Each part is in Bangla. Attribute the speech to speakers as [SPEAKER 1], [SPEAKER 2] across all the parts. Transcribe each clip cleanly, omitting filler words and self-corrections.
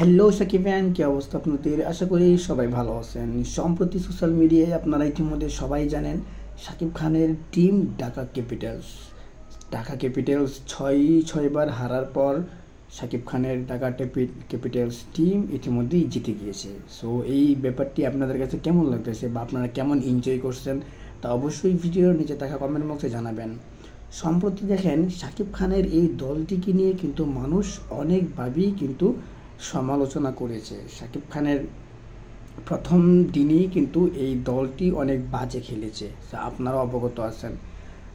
[SPEAKER 1] হ্যালো সাকিব ফ্যান, কি অবস্থা আপনাদের? আশা করি সবাই ভালো আছেন। সম্প্রতি সোশ্যাল মিডিয়ায় আপনারা ইতিমধ্যে সবাই জানেন সাকিব খানের টিম ঢাকা ক্যাপিটালস ছয়বার হারার পর সাকিব খানের ঢাকা ক্যাপিটালস টিম ইতিমধ্যেই জিতে গিয়েছে। সো এই ব্যাপারটি আপনাদের কাছে কেমন লাগতেছে বা আপনারা কেমন এনজয় করছেন তা অবশ্যই ভিডিওর নিচে থাকা কমেন্ট বক্সে জানাবেন। সম্প্রতি দেখেন সাকিব খানের এই দলটিকে নিয়ে কিন্তু মানুষ অনেকভাবেই কিন্তু সমালোচনা করেছে। সাকিব খানের প্রথম দিনেই কিন্তু এই দলটি অনেক বাজে খেলেছে, আপনারা অবগত আছেন।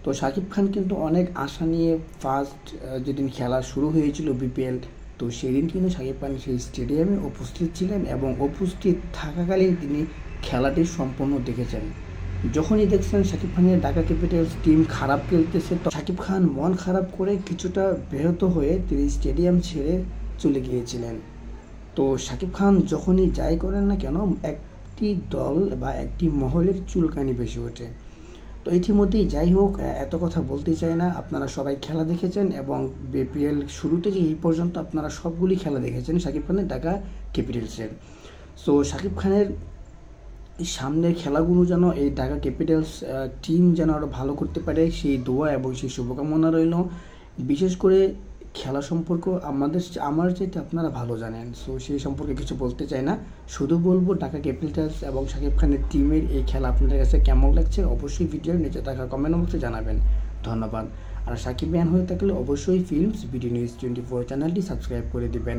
[SPEAKER 1] তো সাকিব খান কিন্তু অনেক আশা নিয়ে ফার্স্ট যেদিন খেলা শুরু হয়েছিল বিপিএল, তো সেদিন কিন্তু সাকিব খান সেই স্টেডিয়ামে উপস্থিত ছিলেন এবং উপস্থিত থাকাকালীন তিনি খেলাটি সম্পূর্ণ দেখেছেন। যখনই দেখছেন সাকিব খানের ঢাকা ক্যাপিটালস টিম খারাপ খেলতেছে, তো সাকিব খান মন খারাপ করে কিছুটা ব্যাহত হয়ে তিনি স্টেডিয়াম ছেড়ে চলে গিয়েছিলেন। তো সাকিব খান যখনই যাই করেন না কেন, একটি দল বা একটি মহলের চুলকানি বেশি ওঠে। তো ইতিমধ্যেই যাই হোক, এত কথা বলতে চাই না। আপনারা সবাই খেলা দেখেছেন এবং বিপিএল শুরু থেকে এই পর্যন্ত আপনারা সবগুলি খেলা দেখেছেন সাকিব খানের ঢাকা ক্যাপিটালসের। সো সাকিব খানের সামনের খেলাগুলো যেন এই ঢাকা ক্যাপিটালস টিম যেন আরও ভালো করতে পারে সেই দোয়া এবং সেই শুভকামনা রইল। বিশেষ করে খেলা সম্পর্ক আমার চাইতে আপনারা ভালো জানেন, সো সেই সম্পর্কে কিছু বলতে চাই না। শুধু বলবো ঢাকা ক্যাপিটালস এবং সাকিব খানের টিমের এই খেলা আপনাদের কাছে কেমন লাগছে অবশ্যই ভিডিওর নিচে থাকা কমেন্ট বক্সে জানাবেন। ধন্যবাদ। আর সাকিব ফ্যান হয়ে থাকলে অবশ্যই ফিল্মস বিডি নিউজ 24 চ্যানেলটি সাবস্ক্রাইব করে দিবেন।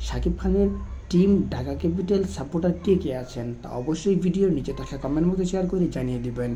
[SPEAKER 1] সাকিব খানের টিম ঢাকা ক্যাপিটাল সাপোর্টার কে কে আছেন তা অবশ্যই ভিডিওর নিচে থাকা কমেন্ট বক্সে শেয়ার করে জানিয়ে দিবেন।